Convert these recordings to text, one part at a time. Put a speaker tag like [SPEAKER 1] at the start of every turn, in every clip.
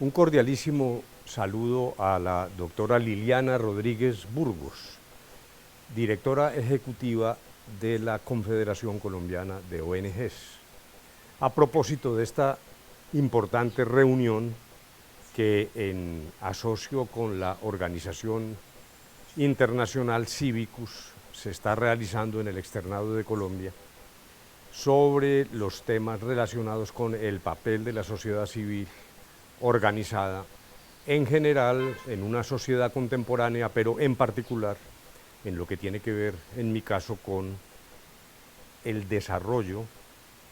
[SPEAKER 1] Un cordialísimo saludo a la doctora Liliana Rodríguez Burgos, directora ejecutiva de la Confederación Colombiana de ONGs. A propósito de esta importante reunión que en asocio con la organización internacional Civicus se está realizando en el externado de Colombia sobre los temas relacionados con el papel de la sociedad civil organizada en general en una sociedad contemporánea, pero en particular en lo que tiene que ver, en mi caso, con el desarrollo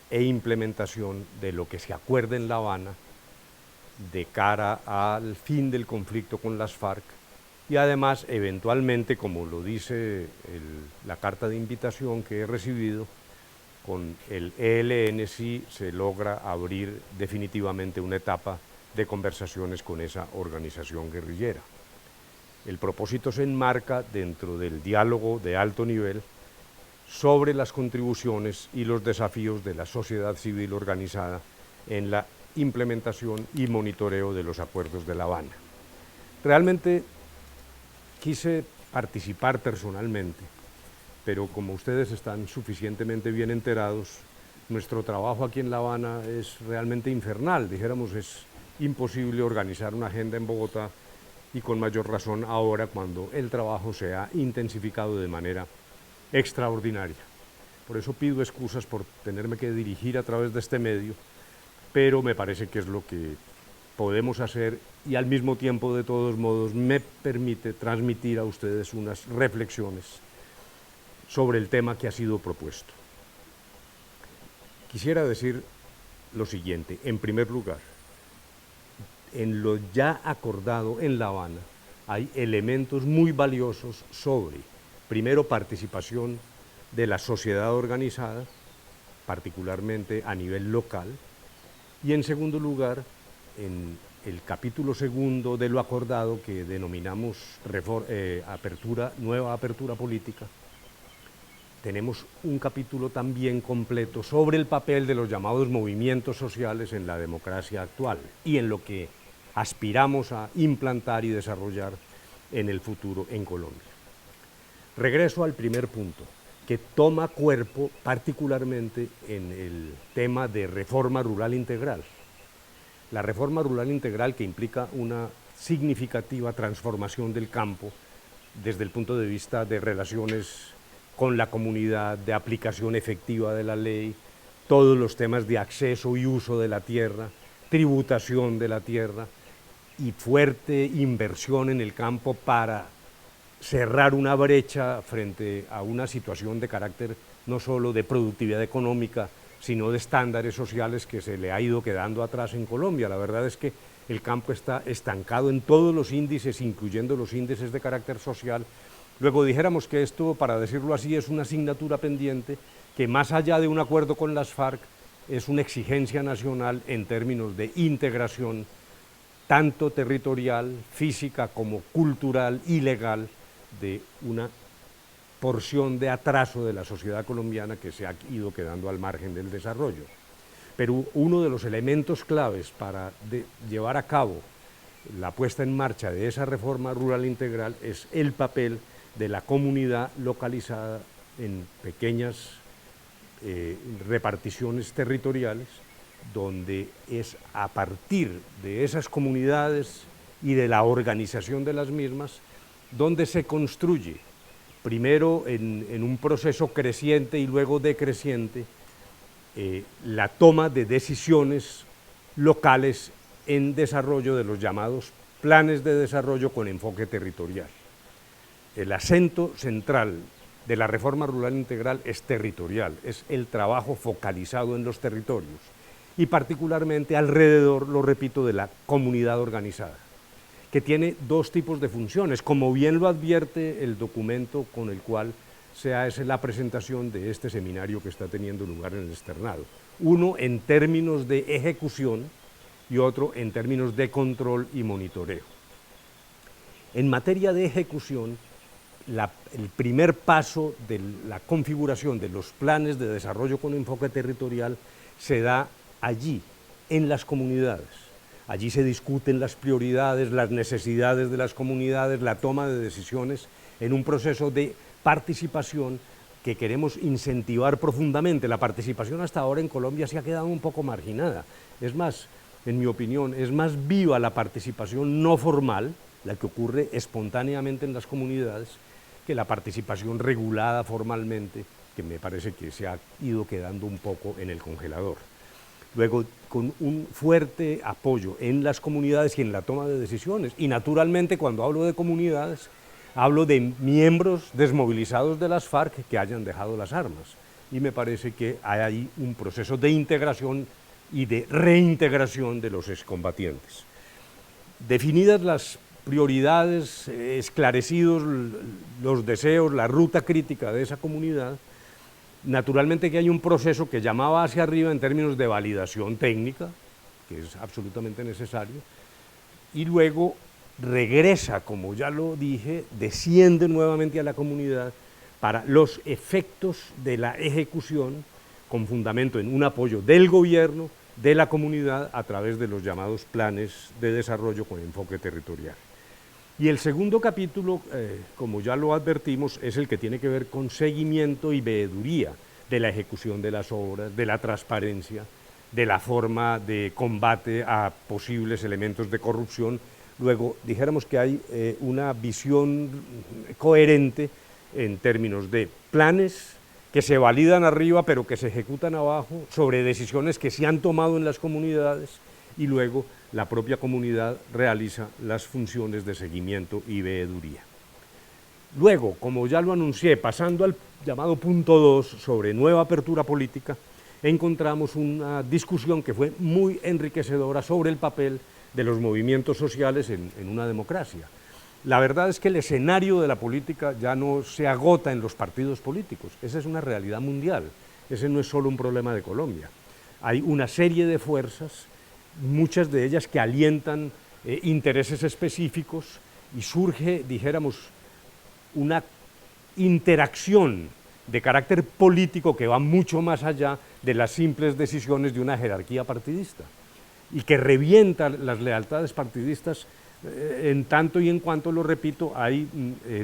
[SPEAKER 1] e implementación de lo que se acuerda en La Habana de cara al fin del conflicto con las FARC y además, eventualmente, como lo dice la carta de invitación que he recibido, con el ELN si se logra abrir definitivamente una etapa de conversaciones con esa organización guerrillera. El propósito se enmarca dentro del diálogo de alto nivel sobre las contribuciones y los desafíos de la sociedad civil organizada en la implementación y monitoreo de los acuerdos de La Habana. Realmente quise participar personalmente, pero como ustedes están suficientemente bien enterados, nuestro trabajo aquí en La Habana es realmente infernal, dijéramos, es imposible organizar una agenda en Bogotá y con mayor razón ahora cuando el trabajo se ha intensificado de manera extraordinaria. Por eso pido excusas por tenerme que dirigir a través de este medio, pero me parece que es lo que podemos hacer y al mismo tiempo, de todos modos, me permite transmitir a ustedes unas reflexiones sobre el tema que ha sido propuesto. Quisiera decir lo siguiente: en primer lugar, en lo ya acordado en La Habana hay elementos muy valiosos sobre, primero, participación de la sociedad organizada, particularmente a nivel local, y en segundo lugar, en el capítulo segundo de lo acordado que denominamos nueva apertura política, tenemos un capítulo también completo sobre el papel de los llamados movimientos sociales en la democracia actual y en lo que aspiramos a implantar y desarrollar en el futuro en Colombia. Regreso al primer punto, que toma cuerpo particularmente en el tema de reforma rural integral. La reforma rural integral, que implica una significativa transformación del campo desde el punto de vista de relaciones con la comunidad, de aplicación efectiva de la ley, todos los temas de acceso y uso de la tierra, tributación de la tierra y fuerte inversión en el campo para cerrar una brecha frente a una situación de carácter no solo de productividad económica, sino de estándares sociales que se le ha ido quedando atrás en Colombia. La verdad es que el campo está estancado en todos los índices, incluyendo los índices de carácter social. Luego dijéramos que esto, para decirlo así, es una asignatura pendiente que, más allá de un acuerdo con las FARC, es una exigencia nacional en términos de integración, tanto territorial, física como cultural y legal, de una porción de atraso de la sociedad colombiana que se ha ido quedando al margen del desarrollo. Pero uno de los elementos claves para llevar a cabo la puesta en marcha de esa reforma rural integral es el papel de la comunidad localizada en pequeñas reparticiones territoriales, donde es a partir de esas comunidades y de la organización de las mismas donde se construye, primero en un proceso creciente y luego decreciente, la toma de decisiones locales en desarrollo de los llamados planes de desarrollo con enfoque territorial. El acento central de la reforma rural integral es territorial, es el trabajo focalizado en los territorios y particularmente alrededor, lo repito, de la comunidad organizada, que tiene dos tipos de funciones, como bien lo advierte el documento con el cual se hace la presentación de este seminario que está teniendo lugar en el externado. Uno en términos de ejecución y otro en términos de control y monitoreo. En materia de ejecución, el primer paso de la configuración de los planes de desarrollo con enfoque territorial se da allí, en las comunidades, allí se discuten las prioridades, las necesidades de las comunidades, la toma de decisiones en un proceso de participación que queremos incentivar profundamente. La participación hasta ahora en Colombia se ha quedado un poco marginada. Es más, en mi opinión, es más viva la participación no formal, la que ocurre espontáneamente en las comunidades, que la participación regulada formalmente, que me parece que se ha ido quedando un poco en el congelador. Luego, con un fuerte apoyo en las comunidades y en la toma de decisiones. Y naturalmente, cuando hablo de comunidades, hablo de miembros desmovilizados de las FARC que hayan dejado las armas. Y me parece que hay ahí un proceso de integración y de reintegración de los excombatientes. Definidas las prioridades, esclarecidos los deseos, la ruta crítica de esa comunidad, naturalmente que hay un proceso que llamaba hacia arriba en términos de validación técnica, que es absolutamente necesario, y luego regresa, como ya lo dije, desciende nuevamente a la comunidad para los efectos de la ejecución, con fundamento en un apoyo del gobierno, de la comunidad, a través de los llamados planes de desarrollo con enfoque territorial. Y el segundo capítulo, como ya lo advertimos, es el que tiene que ver con seguimiento y veeduría de la ejecución de las obras, de la transparencia, de la forma de combate a posibles elementos de corrupción. Luego, dijéramos que hay una visión coherente en términos de planes que se validan arriba pero que se ejecutan abajo, sobre decisiones que se han tomado en las comunidades, y luego la propia comunidad realiza las funciones de seguimiento y veeduría. Luego, como ya lo anuncié, pasando al llamado punto 2 sobre nueva apertura política, encontramos una discusión que fue muy enriquecedora sobre el papel de los movimientos sociales en una democracia. La verdad es que el escenario de la política ya no se agota en los partidos políticos, esa es una realidad mundial, ese no es solo un problema de Colombia. Hay una serie de fuerzas, muchas de ellas que alientan intereses específicos, y surge, dijéramos, una interacción de carácter político que va mucho más allá de las simples decisiones de una jerarquía partidista y que revienta las lealtades partidistas en tanto y en cuanto, lo repito, hay,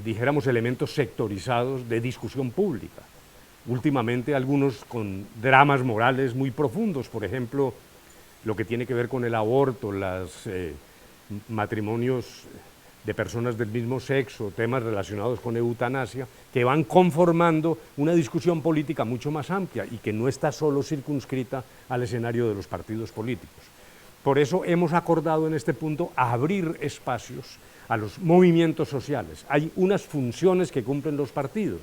[SPEAKER 1] dijéramos, elementos sectorizados de discusión pública. Últimamente algunos con dramas morales muy profundos, por ejemplo, lo que tiene que ver con el aborto, los matrimonios de personas del mismo sexo, temas relacionados con eutanasia, que van conformando una discusión política mucho más amplia y que no está solo circunscrita al escenario de los partidos políticos. Por eso hemos acordado en este punto abrir espacios a los movimientos sociales. Hay unas funciones que cumplen los partidos.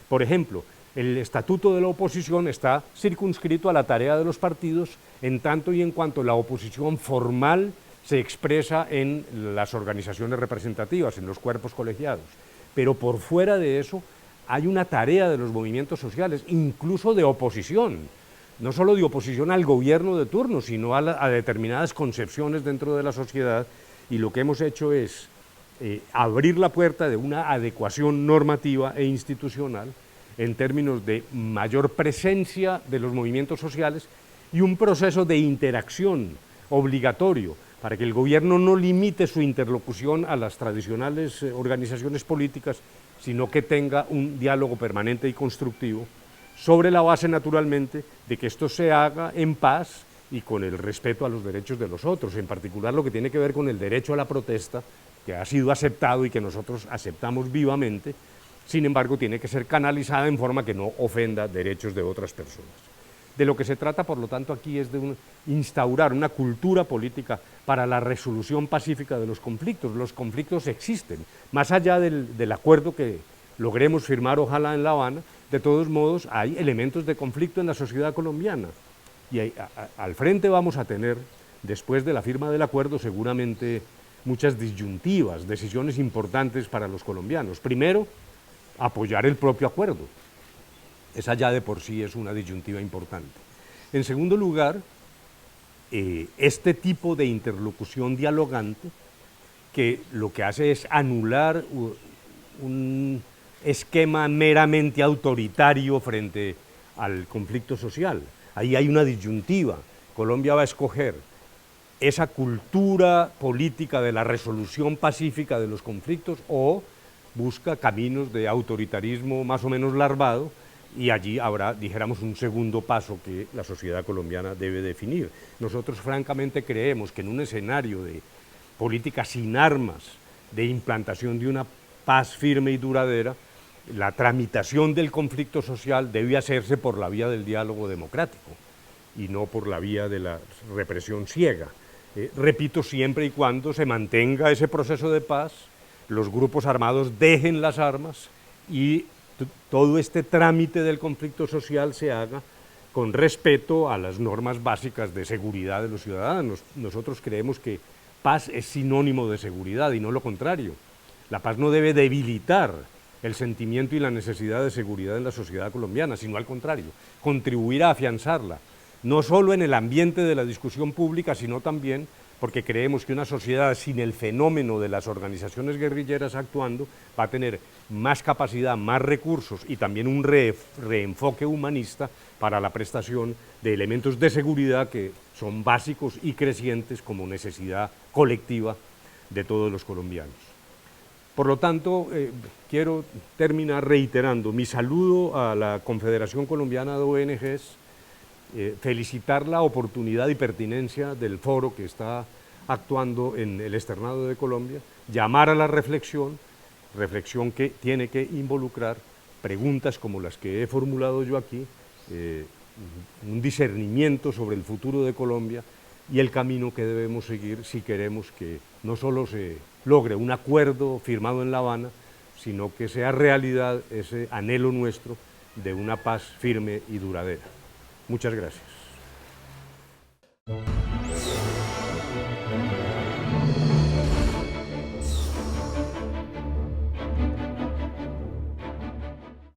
[SPEAKER 1] Por ejemplo, el estatuto de la oposición está circunscrito a la tarea de los partidos en tanto y en cuanto la oposición formal se expresa en las organizaciones representativas, en los cuerpos colegiados. Pero por fuera de eso hay una tarea de los movimientos sociales, incluso de oposición, no solo de oposición al gobierno de turno, sino a determinadas concepciones dentro de la sociedad, y lo que hemos hecho es abrir la puerta de una adecuación normativa e institucional en términos de mayor presencia de los movimientos sociales y un proceso de interacción obligatorio para que el gobierno no limite su interlocución a las tradicionales organizaciones políticas, sino que tenga un diálogo permanente y constructivo, sobre la base, naturalmente, de que esto se haga en paz y con el respeto a los derechos de los otros, en particular lo que tiene que ver con el derecho a la protesta, que ha sido aceptado y que nosotros aceptamos vivamente. Sin embargo, tiene que ser canalizada en forma que no ofenda derechos de otras personas. De lo que se trata, por lo tanto, aquí es de instaurar una cultura política para la resolución pacífica de los conflictos. Los conflictos existen, más allá del acuerdo que logremos firmar, ojalá, en La Habana. De todos modos, hay elementos de conflicto en la sociedad colombiana, y al frente vamos a tener, después de la firma del acuerdo, seguramente muchas disyuntivas, decisiones importantes para los colombianos. Primero, apoyar el propio acuerdo. Esa ya de por sí es una disyuntiva importante. En segundo lugar, este tipo de interlocución dialogante, que lo que hace es anular un esquema meramente autoritario frente al conflicto social. Ahí hay una disyuntiva. Colombia va a escoger esa cultura política de la resolución pacífica de los conflictos o busca caminos de autoritarismo más o menos larvado, y allí habrá, dijéramos, un segundo paso que la sociedad colombiana debe definir. Nosotros francamente creemos que en un escenario de política sin armas, de implantación de una paz firme y duradera, la tramitación del conflicto social debe hacerse por la vía del diálogo democrático y no por la vía de la represión ciega. Repito, siempre y cuando se mantenga ese proceso de paz, los grupos armados dejen las armas y todo este trámite del conflicto social se haga con respeto a las normas básicas de seguridad de los ciudadanos. Nosotros creemos que paz es sinónimo de seguridad y no lo contrario. La paz no debe debilitar el sentimiento y la necesidad de seguridad en la sociedad colombiana, sino al contrario, contribuir a afianzarla, no solo en el ambiente de la discusión pública, sino también porque creemos que una sociedad sin el fenómeno de las organizaciones guerrilleras actuando va a tener más capacidad, más recursos y también un reenfoque humanista para la prestación de elementos de seguridad que son básicos y crecientes como necesidad colectiva de todos los colombianos. Por lo tanto, quiero terminar reiterando mi saludo a la Confederación Colombiana de ONGs, felicitar la oportunidad y pertinencia del foro que está actuando en el externado de Colombia, llamar a la reflexión que tiene que involucrar preguntas como las que he formulado yo aquí, un discernimiento sobre el futuro de Colombia y el camino que debemos seguir si queremos que no solo se logre un acuerdo firmado en La Habana, sino que sea realidad ese anhelo nuestro de una paz firme y duradera. Muchas gracias.